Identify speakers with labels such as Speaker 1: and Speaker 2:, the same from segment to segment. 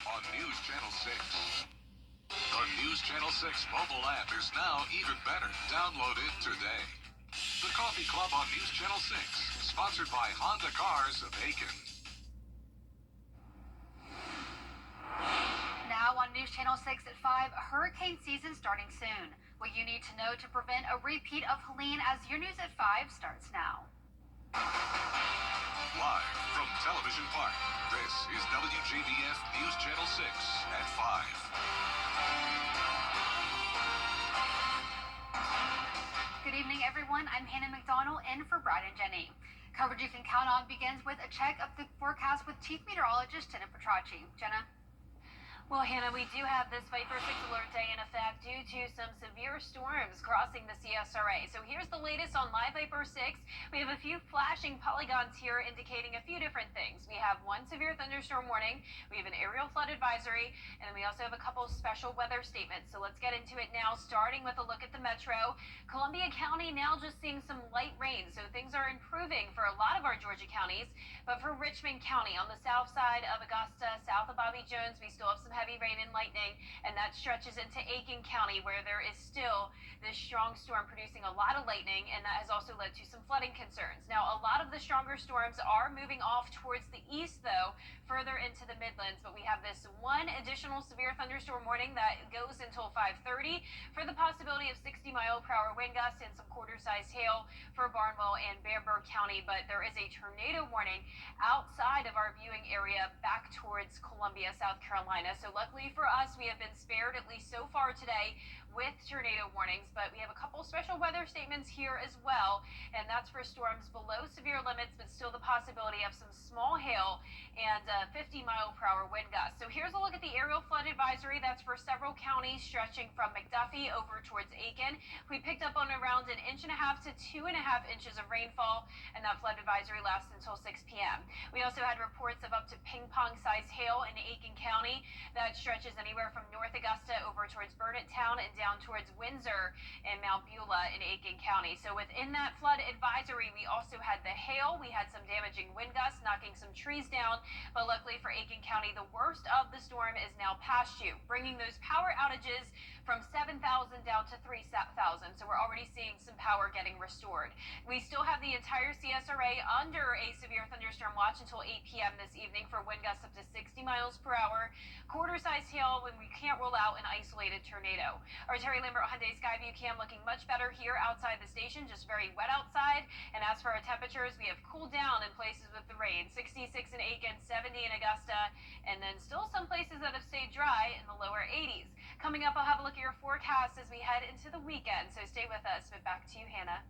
Speaker 1: On News Channel 6. The News Channel 6 mobile app is now even better. Download it today. The Coffee Club on News Channel 6, sponsored by Honda Cars of Aiken.
Speaker 2: Now on News Channel 6 at 5, hurricane season starting soon. What you need to know to prevent a repeat of Helene as your News at 5 starts now.
Speaker 1: Live from Television Park, this is WJBF News Channel 6 at 5.
Speaker 2: Good evening, everyone. I'm Hannah McDonald in for Brad and Jenny. Coverage you can count on begins with a check of the forecast with Chief Meteorologist Jenna Petracci. Jenna?
Speaker 3: Well, Hannah, we do have this Viper 6 alert day in effect due to some severe storms crossing the CSRA. So here's the latest on Live Viper 6. We have a few flashing polygons here indicating a few different things. We have one severe thunderstorm warning, we have an aerial flood advisory, and we also have a couple special weather statements. So let's get into it now, starting with a look at the metro. Columbia County now just seeing some light rain, so things are improving for a lot of our Georgia counties. But for Richmond County on the south side of Augusta, south of Bobby Jones, we still have some heavy rain and lightning, and that stretches into Aiken County, where there is still this strong storm producing a lot of lightning, and that has also led to some flooding concerns. Now, a lot of the stronger storms are moving off towards the east, though, further into the Midlands, but we have this one additional severe thunderstorm warning that goes until 5:30 for the possibility of 60-mile-per-hour wind gusts and some quarter-sized hail for Barnwell and Bamberg County, but there is a tornado warning outside of our viewing area back towards Columbia, South Carolina. So luckily for us, we have been spared, at least so far today, with tornado warnings, but we have a couple special weather statements here as well, and that's for storms below severe limits, but still the possibility of some small hail and 50-mile-per-hour wind gusts. So here's a look at the aerial flood advisory. That's for several counties stretching from McDuffie over towards Aiken. We picked up on around 1.5 to 2.5 inches of rainfall, and that flood advisory lasts until 6 p.m. We also had reports of up to ping-pong-sized hail in Aiken County. That stretches anywhere from North Augusta over towards Burnett Town and down towards Windsor and Mount Beulah in Aiken County. So within that flood advisory, we also had the hail. We had some damaging wind gusts, knocking some trees down. But luckily for Aiken County, the worst of the storm is now past you, bringing those power outages from 7,000 down to 3,000. So we're already seeing some power getting restored. We still have the entire CSRA under a severe thunderstorm watch until 8 p.m. this evening for wind gusts up to 60 miles per hour, quarter-sized hail when we can't rule out an isolated tornado. Our Terry Lambert Hyundai Skyview cam looking much better here outside the station, just very wet outside. And as for our temperatures, we have cooled down in places with the rain, 66 in Aiken, 70 in Augusta, and then still some places that have stayed dry in the lower 80s. Coming up, I'll have a look at your forecast as we head into the weekend, so stay with us. But back to you, Hannah.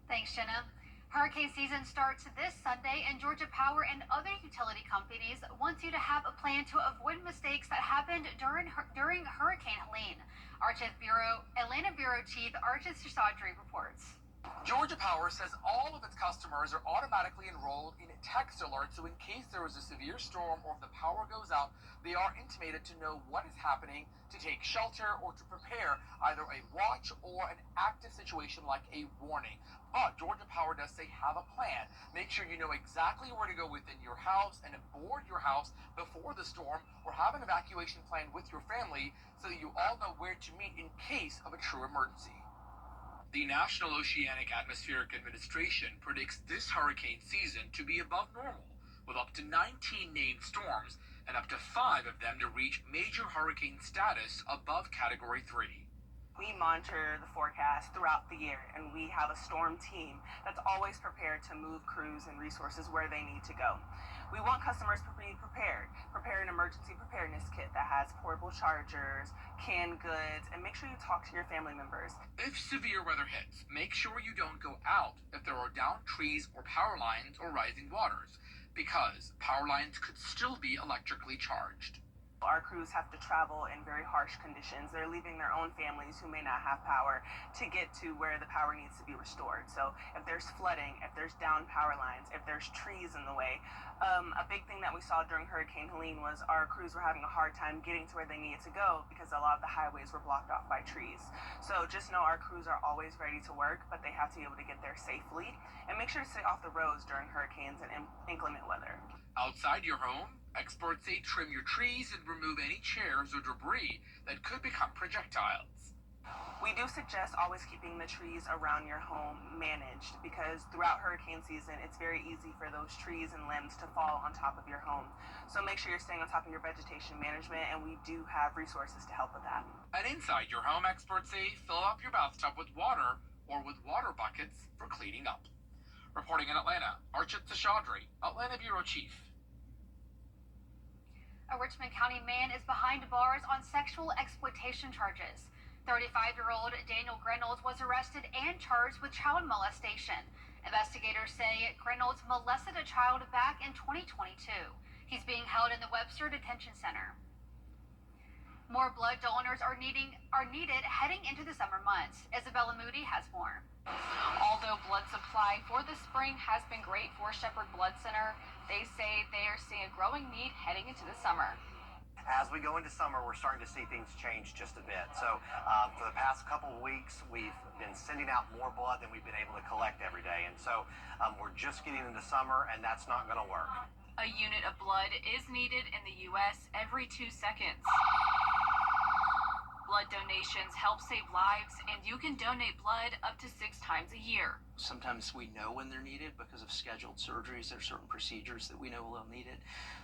Speaker 2: Thanks, Jenna. Hurricane season starts this Sunday, and Georgia Power and other utility companies want you to have a plan to avoid mistakes that happened during Hurricane Helene. Atlanta Bureau Chief Archie Seshadri reports.
Speaker 4: Georgia Power says all of its customers are automatically enrolled in text alerts, so in case there is a severe storm or if the power goes out, they are intimated to know what is happening, to take shelter, or to prepare either a watch or an active situation like a warning. But Georgia Power does say have a plan. Make sure you know exactly where to go within your house and aboard your house before the storm, or have an evacuation plan with your family so that you all know where to meet in case of a true emergency. The National Oceanic Atmospheric Administration predicts this hurricane season to be above normal, with up to 19 named storms and up to 5 of them to reach major hurricane status above Category 3.
Speaker 5: We monitor the forecast throughout the year, and we have a storm team that's always prepared to move crews and resources where they need to go. We want customers to be prepared. Prepare an emergency preparedness kit that has portable chargers, canned goods, and make sure you talk to your family members.
Speaker 4: If severe weather hits, make sure you don't go out if there are downed trees or power lines or rising waters, because power lines could still be electrically charged.
Speaker 5: Our crews have to travel in very harsh conditions. They're leaving their own families who may not have power to get to where the power needs to be restored. So if there's flooding, if there's down power lines, if there's trees in the way, a big thing that we saw during Hurricane Helene was our crews were having a hard time getting to where they needed to go because a lot of the highways were blocked off by trees. So just know our crews are always ready to work, but they have to be able to get there safely, and make sure to stay off the roads during hurricanes and inclement weather.
Speaker 4: Outside your home, Experts say trim your trees and remove any chairs or debris that could become projectiles.
Speaker 5: We do suggest always keeping the trees around your home managed because throughout hurricane season, it's very easy for those trees and limbs to fall on top of your home. So make sure you're staying on top of your vegetation management, and we do have resources to help with that.
Speaker 4: And inside your home, experts say fill up your bathtub with water or with water buckets for cleaning up. Reporting in Atlanta, Archit Seshadri, Atlanta Bureau Chief.
Speaker 2: A Richmond County man is behind bars on sexual exploitation charges. 35-year-old Daniel Reynolds was arrested and charged with child molestation. Investigators say Reynolds molested a child back in 2022. He's being held in the Webster Detention Center. More blood donors are needed heading into the summer months. Isabella Moody has more.
Speaker 6: Although blood supply for the spring has been great for Shepherd Blood Center, they say they are seeing a growing need heading into the summer.
Speaker 7: As we go into summer, we're starting to see things change just a bit. So for the past couple of weeks, we've been sending out more blood than we've been able to collect every day. And so we're just getting into summer, and that's not going to work.
Speaker 6: A unit of blood is needed in the U.S. every 2 seconds. Blood donations help save lives, and you can donate blood up to 6 times a year.
Speaker 8: Sometimes we know when they're needed because of scheduled surgeries. There are certain procedures that we know will need it.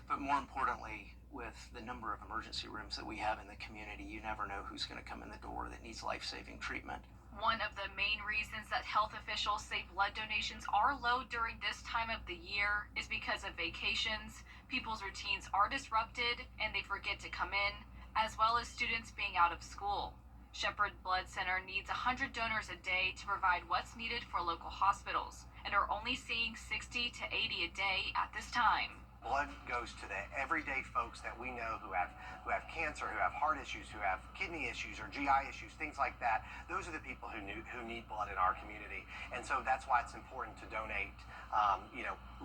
Speaker 8: But more importantly, with the number of emergency rooms that we have in the community, you never know who's going to come in the door that needs life-saving treatment.
Speaker 6: One of the main reasons that health officials say blood donations are low during this time of the year is because of vacations, people's routines are disrupted, and they forget to come in, as well as students being out of school. Shepherd Blood Center needs 100 donors a day to provide what's needed for local hospitals, and are only seeing 60 to 80 a day at this time.
Speaker 7: Blood goes to the everyday folks that we know who have cancer, who have heart issues, who have kidney issues or GI issues, things like that. Those are the people who need blood in our community, and so that's why it's important to donate,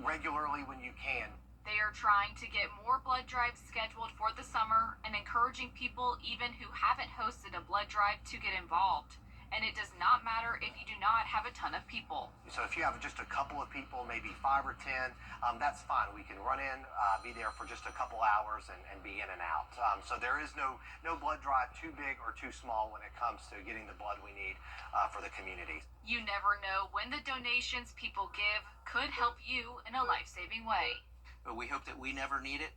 Speaker 7: regularly when you can.
Speaker 6: They are trying to get more blood drives scheduled for the summer and encouraging people even who haven't hosted a blood drive to get involved. And it does not matter if you do not have a ton of people.
Speaker 7: So if you have just a couple of people, maybe 5 or 10, that's fine. We can run in, be there for just a couple hours and be in and out. So there is no blood drive too big or too small when it comes to getting the blood we need for the community.
Speaker 6: You never know when the donations people give could help you in a life-saving way.
Speaker 8: But we hope that we never need it,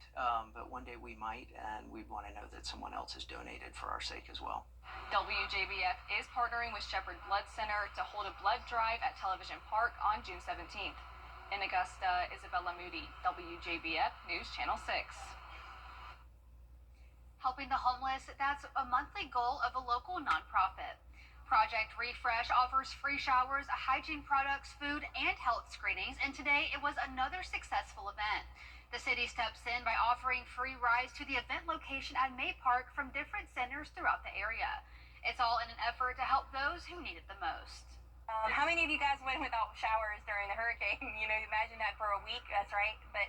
Speaker 8: but one day we might, and we'd want to know that someone else has donated for our sake as well.
Speaker 6: WJBF is partnering with Shepherd Blood Center to hold a blood drive at Television Park on June 17th. In Augusta, Isabella Moody, WJBF News Channel 6.
Speaker 2: Helping the homeless, that's a monthly goal of a local nonprofit. Project Refresh offers free showers, hygiene products, food, and health screenings, and today it was another successful event. The city steps in by offering free rides to the event location at May Park from different centers throughout the area. It's all in an effort to help those who need it the most.
Speaker 9: How many of you guys went without showers during the hurricane? Imagine that for a week, that's right. But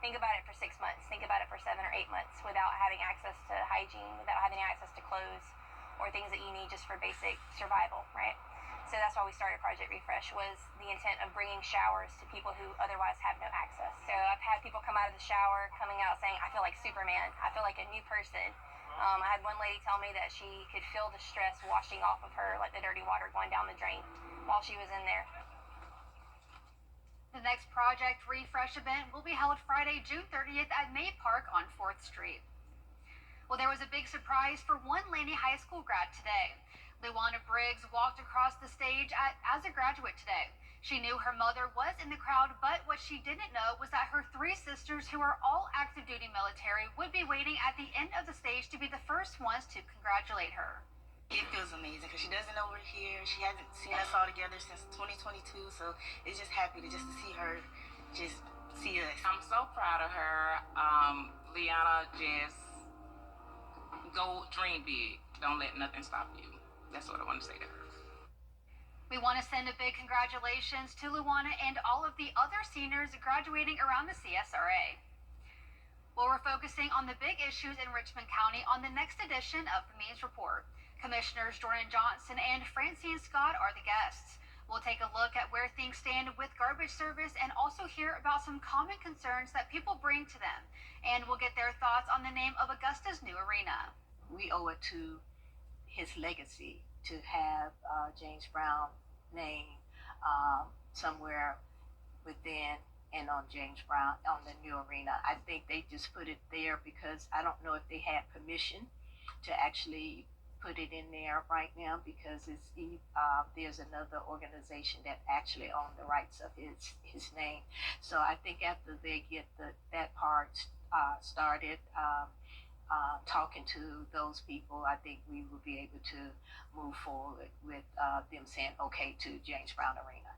Speaker 9: think about it for 6 months. Think about it for 7 or 8 months without having access to hygiene, without having access to clothes, or things that you need just for basic survival, right? So that's why we started Project Refresh, was the intent of bringing showers to people who otherwise have no access. So I've had people come out of the shower, coming out saying, I feel like Superman, I feel like a new person. I had one lady tell me that she could feel the stress washing off of her, like the dirty water going down the drain while she was in there.
Speaker 2: The next Project Refresh event will be held Friday, June 30th at May Park on 4th Street. Well, there was a big surprise for one Laney High School grad today. Luana Briggs walked across the stage as a graduate today. She knew her mother was in the crowd, but what she didn't know was that her 3 sisters, who are all active duty military, would be waiting at the end of the stage to be the first ones to congratulate her.
Speaker 10: It feels amazing because she doesn't know we're here. She hasn't seen us all together since 2022, so it's just happy to see her, just see us.
Speaker 11: I'm so proud of her. Liana, just go dream big. Don't let nothing stop you. That's what I want to say to her.
Speaker 2: We want to send a big congratulations to Luana and all of the other seniors graduating around the CSRA. Well, we're focusing on the big issues in Richmond County on the next edition of the Means Report. Commissioners Jordan Johnson and Francine Scott are the guests. We'll take a look at where things stand with garbage service and also hear about some common concerns that people bring to them. And we'll get their thoughts on the name of Augusta's new arena.
Speaker 12: We owe it to his legacy to have James Brown name somewhere within and on James Brown on the new arena. I think they just put it there because I don't know if they had permission to actually put it in there right now because there's another organization that actually owns the rights of his name. So I think after they get that part started, talking to those people, I think we will be able to move forward with them saying okay to James Brown Arena.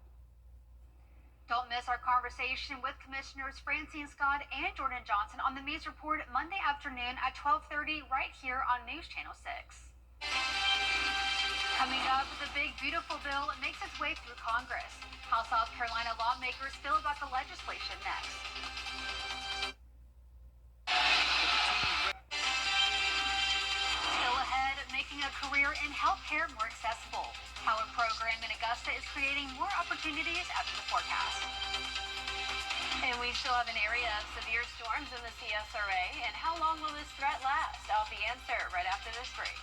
Speaker 2: Don't miss our conversation with Commissioners Francine Scott and Jordan Johnson on the Mees Report Monday afternoon at 12:30 right here on News Channel 6. Coming up, the big beautiful bill makes its way through Congress. How South Carolina lawmakers feel about the legislation next. Still ahead, making a career in healthcare more accessible. How a program in Augusta is creating more opportunities after the forecast.
Speaker 3: And we still have an area of severe storms in the CSRA. And how long will this threat last? I'll have the answer right after this break.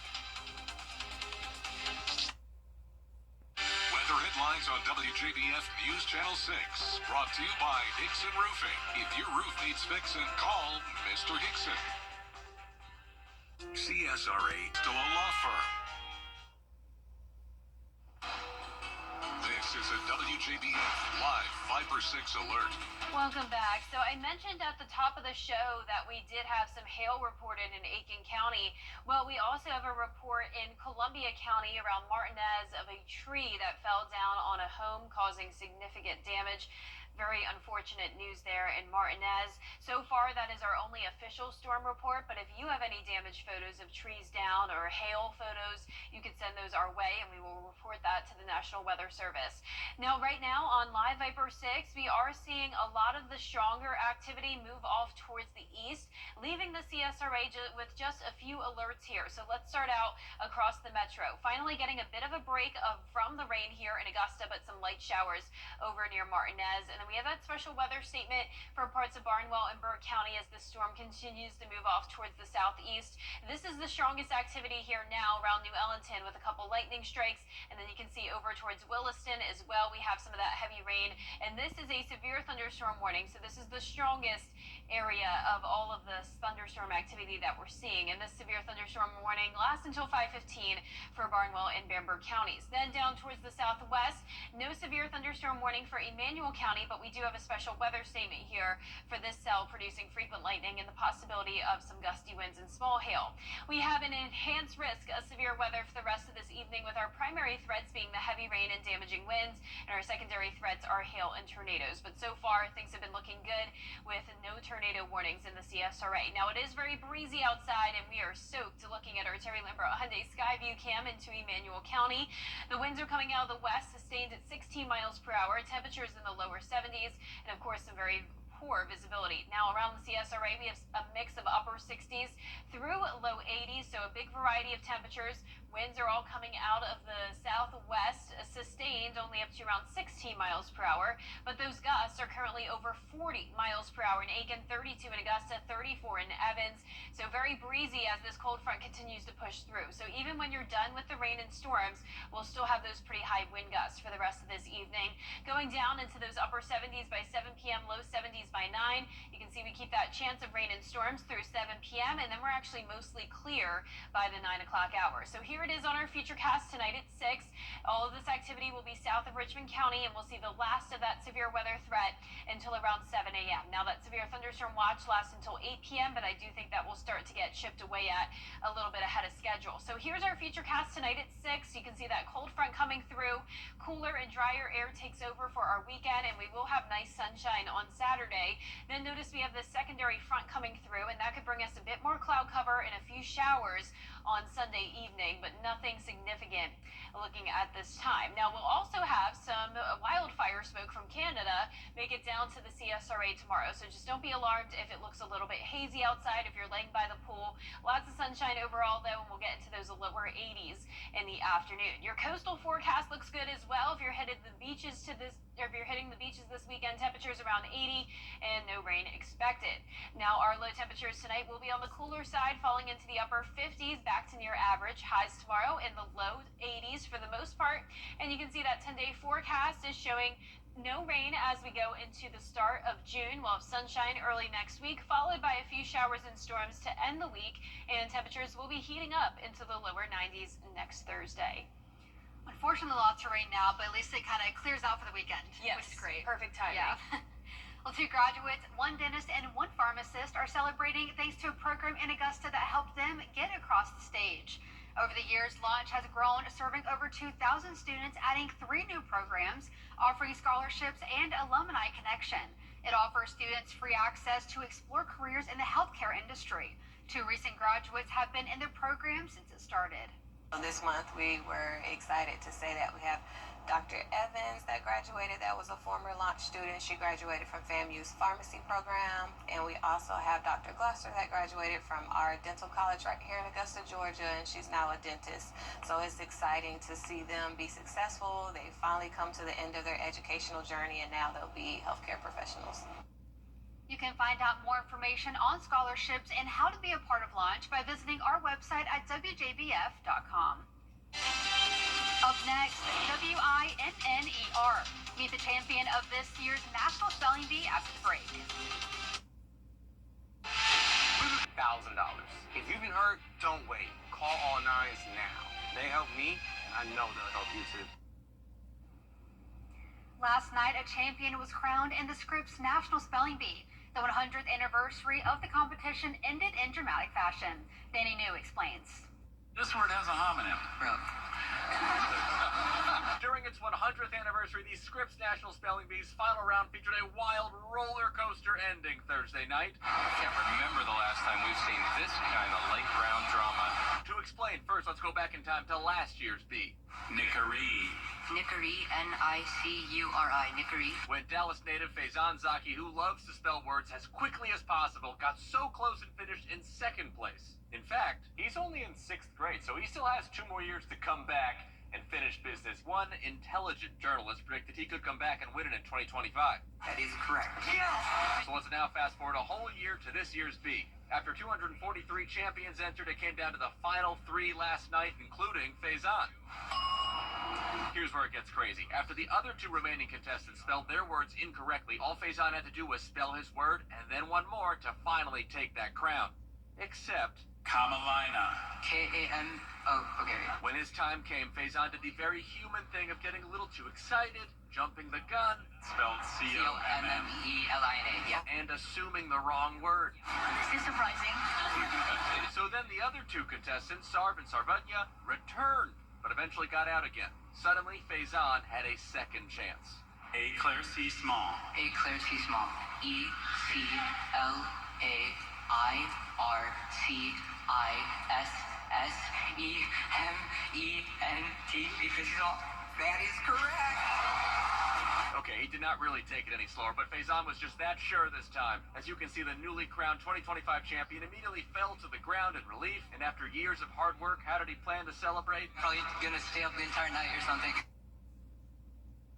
Speaker 1: Weather headlines on WJBF News Channel 6. Brought to you by Hickson Roofing. If your roof needs fixing, call Mr. Hickson. CSRA, still a law firm. This is a WJBF Live 5/6 alert.
Speaker 3: Welcome back. So I mentioned at the top of the show that we did have some hail reported in Aiken County. Well, we also have a report in Columbia County around Martinez of a tree that fell down on a home causing significant damage. Very unfortunate news there in Martinez. So far, that is our only official storm report, but if you have any damaged photos of trees down or hail photos, you can send those our way and we will report that to the National Weather Service. Now, right now on Live Viper 6, we are seeing a lot of the stronger activity move off towards the east, leaving the CSRA with just a few alerts here. So let's start out across the metro. Finally getting a bit of a break from the rain here in Augusta, but some light showers over near Martinez. And then we have that special weather statement for parts of Barnwell and Burke County as the storm continues to move off towards the southeast. This is the strongest activity here now around New Ellington with a couple lightning strikes, and then you can see over towards Williston as well. We have some of that heavy rain, and this is a severe thunderstorm warning. So this is the strongest area of all of this thunderstorm activity that we're seeing, and this severe thunderstorm warning lasts until 5:15 for Barnwell and Bamberg counties. Then down towards the southwest, no severe thunderstorm warning for Emmanuel County, but we do have a special weather statement here for this cell producing frequent lightning and the possibility of some gusty winds and small hail. We have an enhanced risk of severe weather for the rest of this evening, with our primary threats being the heavy rain and damaging winds, and our secondary threats are hail and tornadoes. But so far, things have been looking good with no tornado warnings in the CSRA. Now, it is very breezy outside, and we are soaked looking at our Terry Lambert Hyundai Skyview cam into Emmanuel County. The winds are coming out of the west, sustained at 16 miles per hour, temperatures in the lower 70s, and of course some very poor visibility. Now around the CSRA, we have a mix of upper 60s through low 80s, so a big variety of temperatures. Winds are all coming out of the southwest, sustained only up to around 16 miles per hour, but those gusts are currently over 40 miles per hour in Aiken, 32 in Augusta, 34 in Evans. So very breezy as this cold front continues to push through. So even when you're done with the rain and storms, we'll still have those pretty high wind gusts for the rest of this evening. Going down into those upper 70s by 7 p.m., low 70s by 9. You can see we keep that chance of rain and storms through 7 p.m., and then we're actually mostly clear by the 9 o'clock hour. So here it is on our futurecast tonight at 6. All of this activity will be south of Richmond County, and we'll see the last of that severe weather threat until around 7 a.m. Now, that severe thunderstorm watch lasts until 8 p.m., but I do think that will start to get chipped away at a little bit ahead of schedule. So here's our futurecast tonight at 6. You can see that cold front coming through. Cooler and drier air takes over for our weekend, and we will have nice sunshine on Saturday. Then notice we have this secondary front coming through, and that could bring us a bit more cloud cover and a few showers on Sunday evening, but nothing significant looking at this time. Now, we'll also have some wildfire smoke from Canada make it down to the CSRA tomorrow, so just don't be alarmed if it looks a little bit hazy outside if you're laying by the pool. Lots of sunshine overall, though, and we'll get into those lower 80s in the afternoon. Your coastal forecast looks good as well. If you're headed to the beaches if you're hitting the beaches this weekend, temperatures around 80 and no rain expected. Now, our low temperatures tonight will be on the cooler side, falling into the upper 50s, back to near average. Highs tomorrow in the low 80s for the most part. And you can see that 10-day forecast is showing no rain as we go into the start of June. We'll have sunshine early next week, followed by a few showers and storms to end the week, and temperatures will be heating up into the lower 90s next Thursday.
Speaker 2: Unfortunately, lots of rain now, but at least it kind of clears out for the weekend,
Speaker 3: Yes,
Speaker 2: which is great.
Speaker 3: Perfect timing.
Speaker 2: Yeah. Well, 2 graduates, 1 dentist, and 1 pharmacist are celebrating thanks to a program in Augusta that helped them get across the stage. Over the years, Launch has grown, serving over 2,000 students, adding 3 new programs, offering scholarships and alumni connection. It offers students free access to explore careers in the healthcare industry. 2 recent graduates have been in the program since it started.
Speaker 13: This month, we were excited to say that we have Dr. Evans that graduated. That was a former Launch student. She graduated from FAMU's pharmacy program. And we also have Dr. Gloucester that graduated from our dental college right here in Augusta, Georgia, and she's now a dentist. So it's exciting to see them be successful. They finally come to the end of their educational journey, and now they'll be healthcare professionals.
Speaker 2: You can find out more information on scholarships and how to be a part of Launch by visiting our website at WJBF.com. Up next, WINNER. Meet the champion of this year's National Spelling Bee after the break.
Speaker 14: $1,000. If you've been hurt, don't wait. Call all nines now. They help me, and I know they'll help you too.
Speaker 2: Last night, a champion was crowned in the Scripps National Spelling Bee. The 100th anniversary of the competition ended in dramatic fashion. Danny New explains.
Speaker 15: This word has a homonym.
Speaker 4: During its 100th anniversary, the Scripps National Spelling Bee's final round featured a wild roller coaster ending Thursday night.
Speaker 15: I can't remember the last time we've seen this kind of late round drama.
Speaker 4: To explain, first let's go back in time to last year's bee.
Speaker 15: Nickery.
Speaker 16: Nickery, N-I-C-U-R-I, Nickery.
Speaker 4: When Dallas native Faizan Zaki, who loves to spell words as quickly as possible, got so close and finished in 2nd place. In fact, he's only in 6th grade, so he still has 2 more years to come back and finish business. One intelligent journalist predicted he could come back and win it in 2025.
Speaker 16: That is correct.
Speaker 4: So let's now fast forward a whole year to this year's bee. After 243 champions entered, it came down to the final 3 last night, including Faizan. Here's where it gets crazy. After the other 2 remaining contestants spelled their words incorrectly, all Faizan had to do was spell his word and then one more to finally take that crown. Except
Speaker 15: Kamalina.
Speaker 16: K-A-M, oh, okay.
Speaker 4: when his time came, Faizan did the very human thing of getting a little too excited, jumping the gun,
Speaker 15: Spelled
Speaker 16: C-O-M-M-E-L-I-N-A, yeah.
Speaker 4: and assuming the wrong word.
Speaker 16: This is surprising.
Speaker 4: So then the other 2 contestants, Sarv and Sarvanya, returned, but eventually got out again. Suddenly, Faizan had a second chance.
Speaker 15: A Claire C. Small.
Speaker 16: A Claire C. Small. E-C-L-A-I-R-C-I-S-S-E-M-E-N-T. That is correct.
Speaker 4: Okay, he did not really take it any slower, but Faizan was just that sure this time. As you can see, the newly crowned 2025 champion immediately fell to the ground in relief, and after years of hard work, how did he plan to celebrate?
Speaker 16: Probably gonna stay up the entire night or something.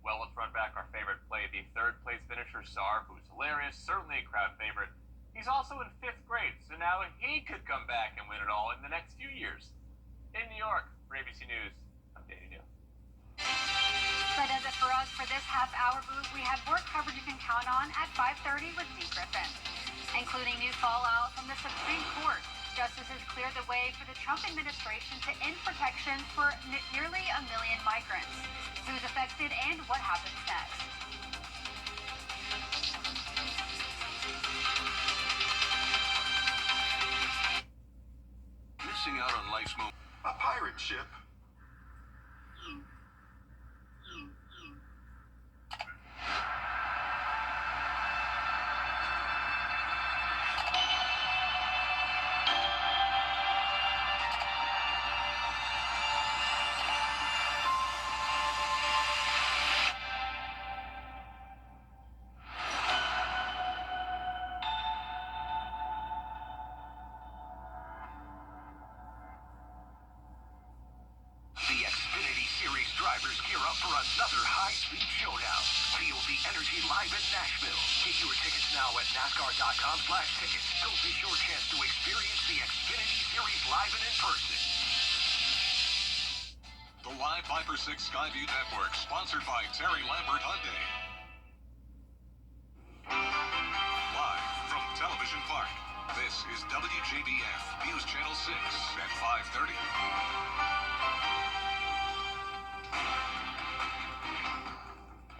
Speaker 17: Well, let's run back our favorite play, the 3rd place finisher, Sarv, who's hilarious, certainly a crowd favorite. He's also in 5th grade, so now he could come back and win it all in the next few years. In New York, for ABC News, I'm Danny New.
Speaker 2: That does it for us for this half-hour booth. We have more coverage you can count on at 5:30 with Dee Griffin, incling new fallout from the Supreme Court. Justices cleared the way for the Trump administration to end protections for nearly 1 million migrants. Who's affected and what happens next?
Speaker 1: Missing out on life's moment.
Speaker 18: A pirate ship.
Speaker 1: gear up for another high-speed showdown. Feel the energy live in Nashville. Get your tickets now at NASCAR.com/tickets. Don't miss your chance to experience the Xfinity Series live and in person. The Live Viper 6 Skyview Network, sponsored by Terry Lambert Hyundai. Live from Television Park, this is WJBF News Channel 6 at 5:30.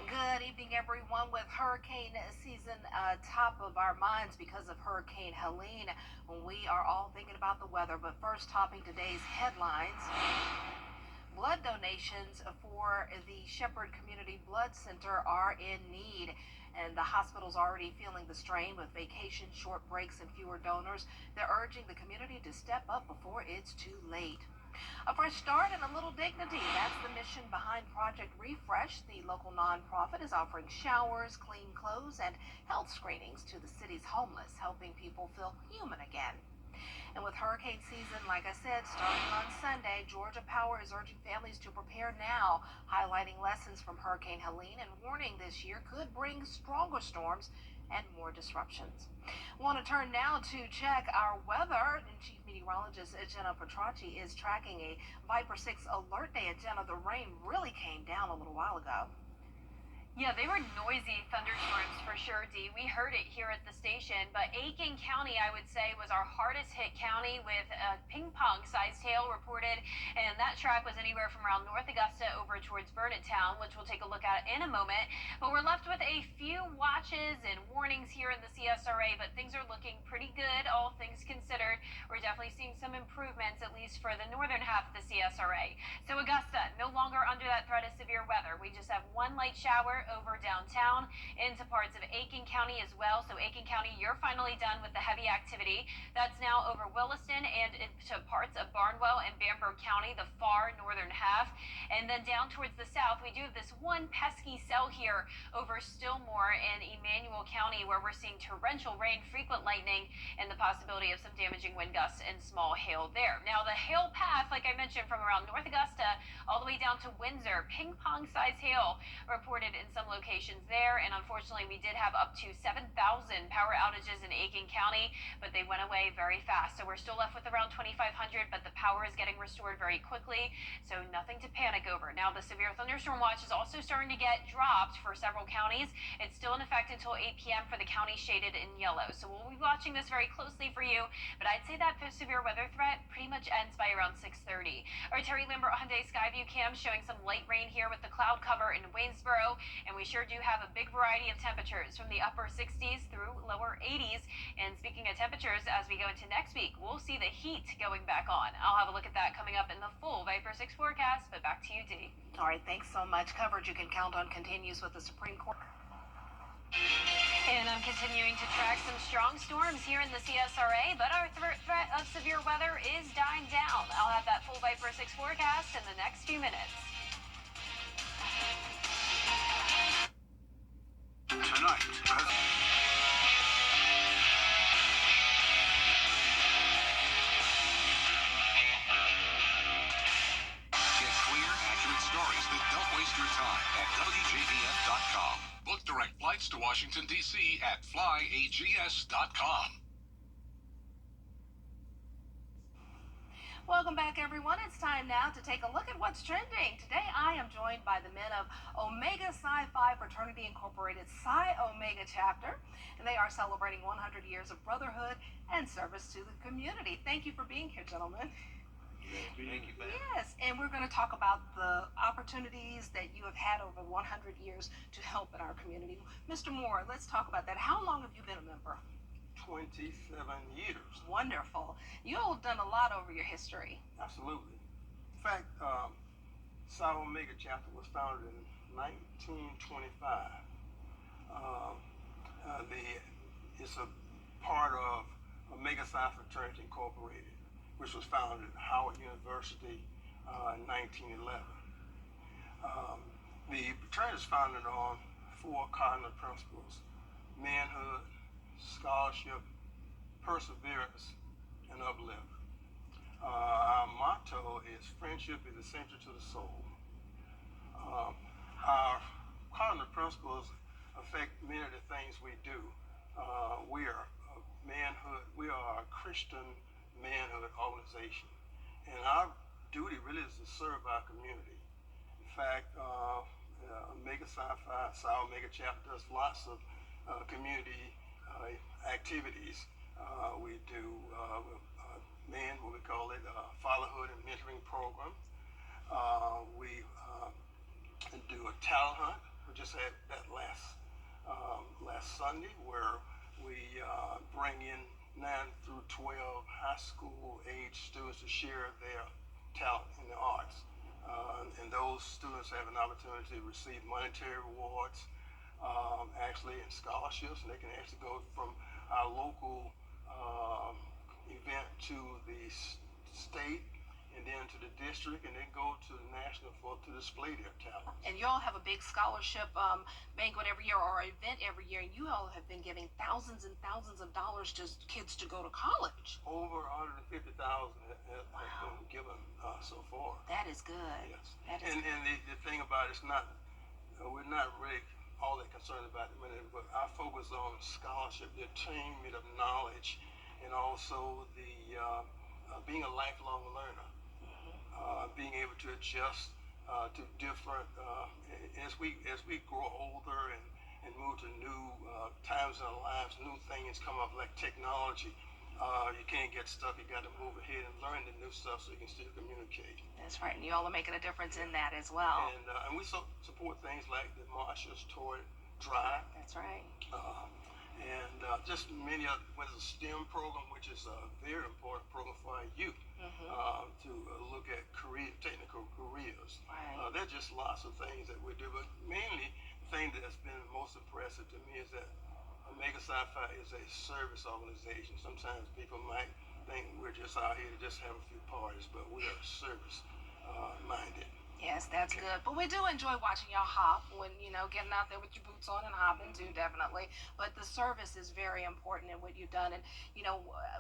Speaker 18: Good evening, everyone. With hurricane season top of our minds because of Hurricane Helene, we are all thinking about the weather. But first, topping today's headlines. Blood donations for the Shepherd Community Blood Center are in need, and the hospital's already feeling the strain with vacation, short breaks, and fewer donors. They're urging the community to step up before it's too late. A fresh start and a little dignity. That's the mission behind Project Refresh. The local nonprofit is offering showers, clean clothes, and health screenings to the city's homeless, helping people feel human again. And with hurricane season, like I said, starting on Sunday, Georgia Power is urging families to prepare now, highlighting lessons from Hurricane Helene and warning this year could bring stronger storms and more disruptions. I want to turn now to check our weather. And Chief Meteorologist Jenna Petracci is tracking a Viper 6 alert day. Jenna, the rain really came down a little while ago.
Speaker 3: Yeah, they were noisy thunderstorms for sure, Dee. We heard it here at the station, but Aiken County, I would say, was our hardest hit county with a ping-pong-sized hail reported, and that track was anywhere from around North Augusta over towards Burnettown, which we'll take a look at in a moment. But we're left with a few watches and warnings here in the CSRA, but things are looking pretty good, all things considered. We're definitely seeing some improvements, at least for the northern half of the CSRA. So Augusta, no longer under that threat of severe weather. We just have one light shower over downtown into parts of Aiken County as well. So Aiken County, you're finally done with the heavy activity. That's now over Williston and into parts of Barnwell and Bamberg County, the far northern half. And then down towards the south, we do have this one pesky cell here over Stillmore and Emmanuel County, where we're seeing torrential rain, frequent lightning, and the possibility of some damaging wind gusts and small hail there. Now the hail path, like I mentioned, from around North Augusta all the way down to Windsor, ping-pong-sized hail reported in some locations there, and unfortunately we did have up to 7,000 power outages in Aiken County, but they went away very fast. So we're still left with around 2,500, but the power is getting restored very quickly, so nothing to panic over. Now the severe thunderstorm watch is also starting to get dropped for several counties. It's still in effect until 8 p.m. for the counties shaded in yellow, so we'll be watching this very closely for you, but I'd say that severe weather threat pretty much ends by around 6:30. Our Terry Lambert Hyundai Skyview cam showing some light rain here with the cloud cover in Waynesboro. And we sure do have a big variety of temperatures from the upper 60s through lower 80s. And speaking of temperatures, as we go into next week, we'll see the heat going back on. I'll have a look at that coming up in the full Viper 6 forecast, but back to you, Dee.
Speaker 18: All right, thanks so much. Coverage you can count on continues with the Supreme Court.
Speaker 3: And I'm continuing to track some strong storms here in the CSRA, but our threat of severe weather is dying down. I'll have that full Viper 6 forecast in the next few minutes.
Speaker 1: Tonight, get clear, accurate stories that don't waste your time at WJBF.com. Book direct flights to Washington, D.C. at flyags.com.
Speaker 18: Welcome back, everyone. It's time now to take a look at what's trending. Today, I am joined by the men of Omega Psi Phi Fraternity Incorporated Psi Omega chapter, and they are celebrating 100 years of brotherhood and service to the community. Thank you for being here, gentlemen.
Speaker 14: Thank you, man.
Speaker 18: Yes, and we're going to talk about the opportunities that you have had over 100 years to help in our community. Mr. Moore, let's talk about that. How long have you been a member?
Speaker 19: 27 years.
Speaker 18: Wonderful. You all have done a lot over your history.
Speaker 19: Absolutely. In fact, Psi Omega chapter was founded in 1925. It's a part of Omega Psi Fraternity Incorporated, which was founded at Howard University in 1911. The fraternity is founded on 4 cardinal principles: manhood, scholarship, perseverance, and uplift. Our motto is friendship is essential to the soul. Our cardinal principles affect many of the things we do. We are a manhood. We are a Christian manhood organization, and our duty really is to serve our community. In fact, Omega Psi Omega chapter does lots of community activities. We do what we call it, fatherhood and mentoring program. We do a talent hunt. We just had that last Sunday, where we bring in 9 through 12 high school age students to share their talent in the arts. And those students have an opportunity to receive monetary rewards, actually, and scholarships, and they can actually go from our local event to the state, and then to the district, and then go to the national to display their talent.
Speaker 18: And you all have a big scholarship banquet every year, or event every year, and you all have been giving thousands and thousands of dollars to kids to go to college.
Speaker 19: Over 150,000 has been given so far.
Speaker 18: That is good.
Speaker 19: Yes.
Speaker 18: That is
Speaker 19: and the thing about it's not, we're not really all that concerned about it, but our focus on scholarship, the attainment of knowledge, and also the being a lifelong learner. Being able to adjust to different as we grow older and move to new times in our lives, new things come up like technology. You can't get stuck. You got to move ahead and learn the new stuff so you can still communicate.
Speaker 18: That's right, and you all are making a difference in that as well.
Speaker 19: And we support things like the Marshall's Toy Drive.
Speaker 18: That's right.
Speaker 19: And just many other, there's a STEM program, which is a very important program for our youth to look at technical careers.
Speaker 18: Right.
Speaker 19: There's just lots of things that we do, but mainly the thing that's been most impressive to me is that Omega Psi is a service organization. Sometimes people might think we're just out here to just have a few parties, but we are service minded.
Speaker 18: Yes, that's good. But we do enjoy watching y'all hop when, getting out there with your boots on and hopping too, definitely. But the service is very important in what you've done. And,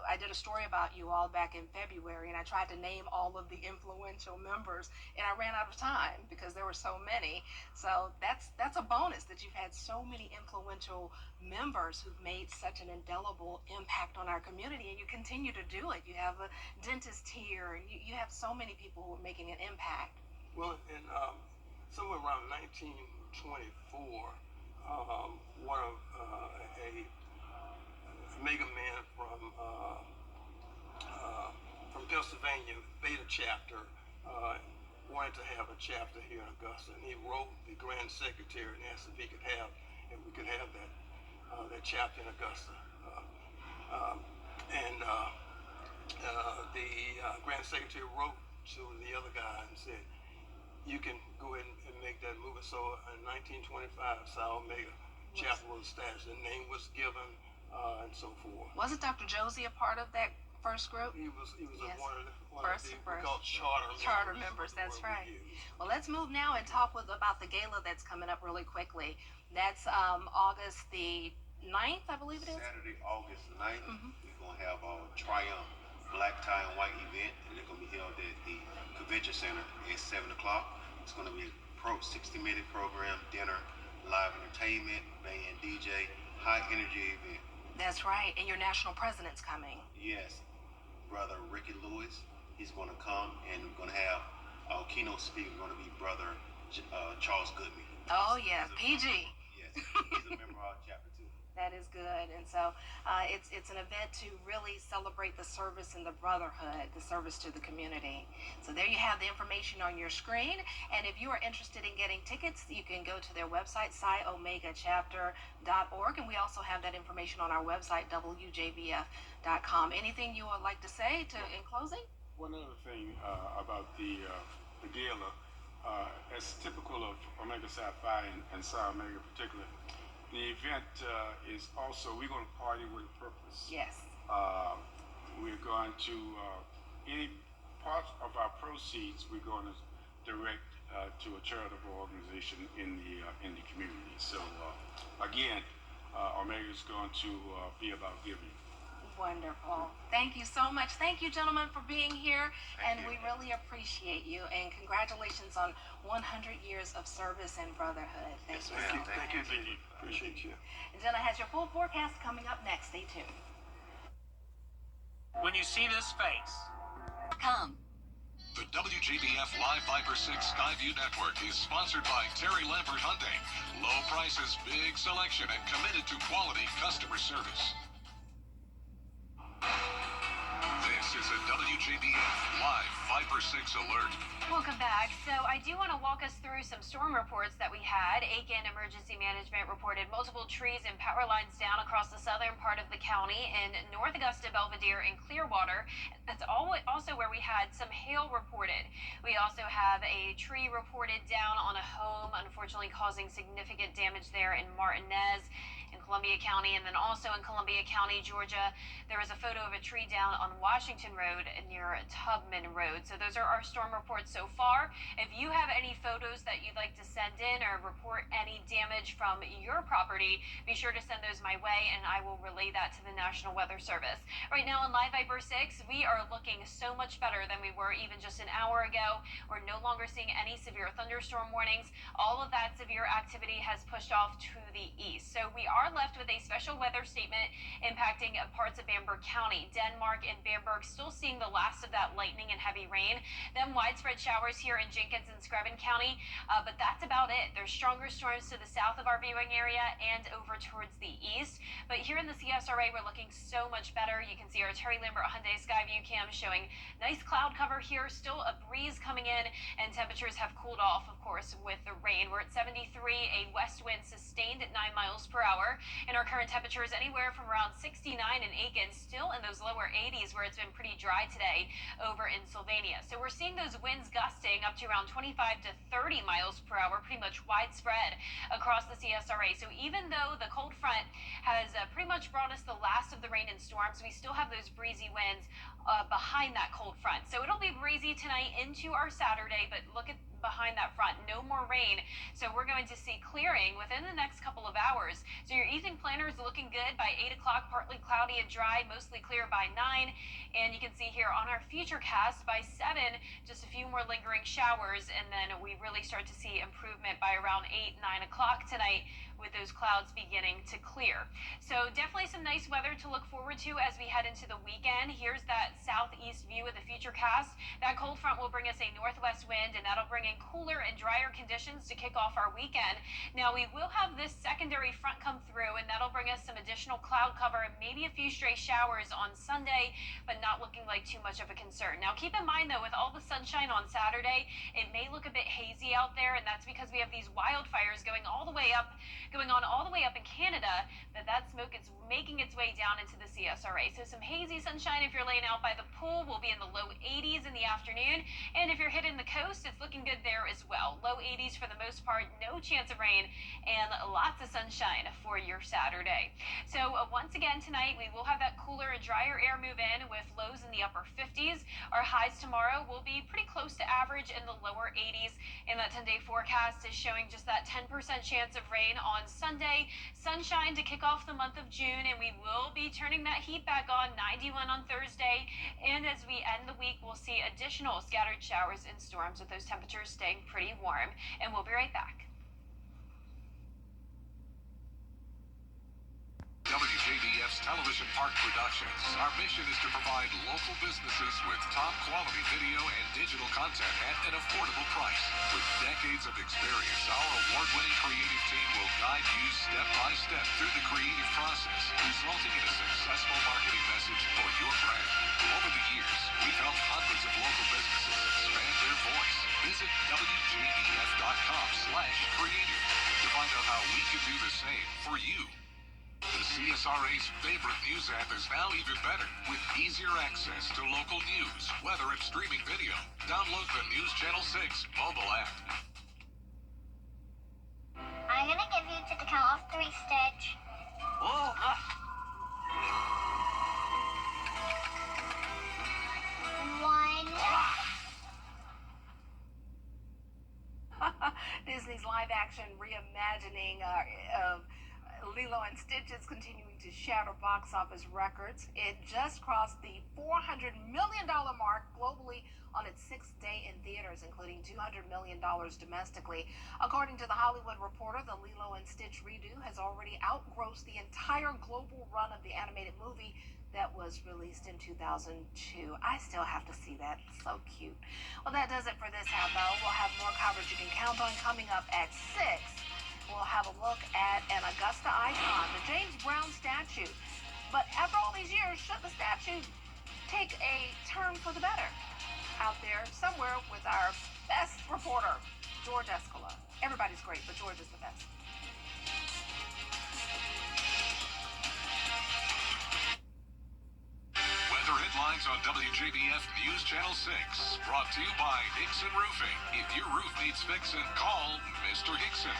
Speaker 18: I did a story about you all back in February, and I tried to name all of the influential members, and I ran out of time because there were so many. So that's a bonus that you've had so many influential members who've made such an indelible impact on our community, and you continue to do it. You have a dentist here, and you have so many people who are making an impact.
Speaker 19: Well, in somewhere around 1924, one of a mega man from Pennsylvania, Beta chapter, wanted to have a chapter here in Augusta, and he wrote the Grand Secretary and asked if we could have that chapter in Augusta. The Grand Secretary wrote to the other guy and said, you can go ahead and make that move. So in 1925, Psi Omega chapter was established. The name was given, and so forth.
Speaker 18: Wasn't Dr. Josie a part of that first group?
Speaker 19: He was
Speaker 18: Yes.
Speaker 19: one of
Speaker 18: First.
Speaker 19: we call
Speaker 18: charter members. That's right. Well, let's move now and talk about the gala that's coming up really quickly. That's August the 9th, I believe it is.
Speaker 20: Saturday, August 9th. We're gonna have a Triumph Black Tie and White event, and it's gonna be held at the Convention Center at 7 o'clock. It's going to be a 60-minute program, dinner, live entertainment, band, DJ, high energy event.
Speaker 18: That's right, and your national president's coming.
Speaker 20: Yes, Brother Ricky Lewis, he's going to come, and we're going to have our keynote speaker going to be Brother Charles Goodman.
Speaker 18: Oh yeah, PG.
Speaker 20: Yes, he's a member of our chapter 2.
Speaker 18: That is good, and so it's an event to really celebrate the service and the brotherhood, the service to the community. So there you have the information on your screen, and if you are interested in getting tickets, you can go to their website, psiomegachapter.org, and we also have that information on our website, WJBF.com. Anything you would like to say in closing?
Speaker 21: One other thing about the gala, as typical of Omega Psi Phi and Psi Omega in particular, the event is also, we're going to party with a purpose.
Speaker 18: Yes.
Speaker 21: We're going to, any part of our proceeds, we're going to direct to a charitable organization in the community. So again, Omega is going to be about giving.
Speaker 18: Wonderful. Thank you so much. Thank you, gentlemen, for being here. We really appreciate you. And congratulations on 100 years of service and brotherhood. Thank you.
Speaker 19: Thank you. Appreciate you.
Speaker 18: And Jenna has your full forecast coming up next. Stay tuned.
Speaker 5: When you see this face,
Speaker 18: Come.
Speaker 1: The WJBF Live Viper 6 Skyview Network is sponsored by Terry Lambert Hyundai. Low prices, big selection, and committed to quality customer service. This is a WJBF Live Viper 6 alert.
Speaker 3: Welcome back. So I do want to walk us through some storm reports that we had. Aiken Emergency Management reported multiple trees and power lines down across the southern part of the county in North Augusta, Belvedere, and Clearwater. That's also where we had some hail reported. We also have a tree reported down on a home, unfortunately causing significant damage there in Martinez in Columbia County. And then also in Columbia County, Georgia, there was a photo of a tree down on Washington Road near Tubman Road. So those are our storm reports so far. If you have any photos that you'd like to send in or report any damage from your property, be sure to send those my way and I will relay that to the National Weather Service. Right now on Live Viper 6, we are looking so much better than we were even just an hour ago. We're no longer seeing any severe thunderstorm warnings. All of that severe activity has pushed off to the east. So we are left with a special weather statement impacting parts of Bamberg County. Denmark and Bamberg still seeing the last of that lightning and heavy rain. Then widespread showers here in Jenkins and Screven County, but that's about it. There's stronger storms to the south of our viewing area and over towards the east. But here in the CSRA, we're looking so much better. You can see our Terry Lambert Hyundai Skyview cam showing nice cloud cover here, still a breeze coming in, and temperatures have cooled off, of course, with the rain. We're at 73, a west wind sustained at 9 miles per hour, and our current temperature is anywhere from around 69 in Aiken, still in those lower 80s where it's been pretty dry today over in Sylvania. So we're seeing those winds gusting up to around 25 to 30 miles per hour, pretty much widespread across the CSRA. So even though the cold front has pretty much brought us the last of the rain and storms, we still have those breezy winds behind that cold front. So it'll be breezy tonight into our Saturday, but look at behind that front, no more rain. So we're going to see clearing within the next couple of hours. So your evening planner is looking good by 8 o'clock, partly cloudy and dry, mostly clear by 9. And you can see here on our futurecast by 7, just a few more lingering showers. And then we really start to see improvement by around 8, 9 o'clock tonight with those clouds beginning to clear. So definitely some nice weather to look forward to as we head into the weekend. Here's that southeast view of the futurecast. That cold front will bring us a northwest wind, and that'll bring in cooler and drier conditions to kick off our weekend. Now we will have this secondary front come through, and that'll bring us some additional cloud cover and maybe a few stray showers on Sunday, but not looking like too much of a concern. Now keep in mind though, with all the sunshine on Saturday, it may look a bit hazy out there, and that's because we have these wildfires going on all the way up in Canada, but that smoke is making its way down into the CSRA. So some hazy sunshine if you're laying out by the pool. Will be in the low 80s in the afternoon, and if you're hitting the coast, it's looking good there as well. Low 80s for the most part, no chance of rain, and lots of sunshine for your Saturday. So once again tonight, we will have that cooler and drier air move in with lows in the upper 50s. Our highs tomorrow will be pretty close to average in the lower 80s, and that 10-day forecast is showing just that 10% chance of rain on Sunday. Sunshine to kick off the month of June, and we will be turning that heat back on, 91 on Thursday. And as we end the week, we'll see additional scattered showers and storms with those temperatures staying pretty warm. And we'll be right back.
Speaker 1: WJBF's Television Park Productions. Our mission is to provide local businesses with top quality video and digital content at an affordable price. With decades of experience, our award-winning creative team will guide you step by step through the creative process, resulting in a successful marketing message for your brand. Over the years, we've helped hundreds of local businesses expand their voice. Visit WJBF.com/creative to find out how we can do the same for you. The CSRA's favorite news app is now even better, with easier access to local news, weather, and streaming video. Download the News Channel 6 mobile app.
Speaker 22: I'm gonna give you to the count of 3, Stitch.
Speaker 5: oh,
Speaker 18: Disney's live action reimagining Lilo and Stitch is continuing to shatter box office records. It just crossed the $400 million mark globally on its sixth day in theaters, including $200 million domestically. According to The Hollywood Reporter, the Lilo and Stitch redo has already outgrossed the entire global run of the animated movie that was released in 2002. I still have to see that. It's so cute. Well, that does it for this half hour. We'll have more coverage you can count on coming up at 6. We'll have a look at an Augusta icon, the James Brown statue. But after all these years, should the statue take a turn for the better? Out there somewhere with our best reporter, George Escala. Everybody's great, but George is the best.
Speaker 1: Weather headlines on WJBF News Channel 6. Brought to you by Hickson Roofing. If your roof needs fixing, call Mr. Hickson.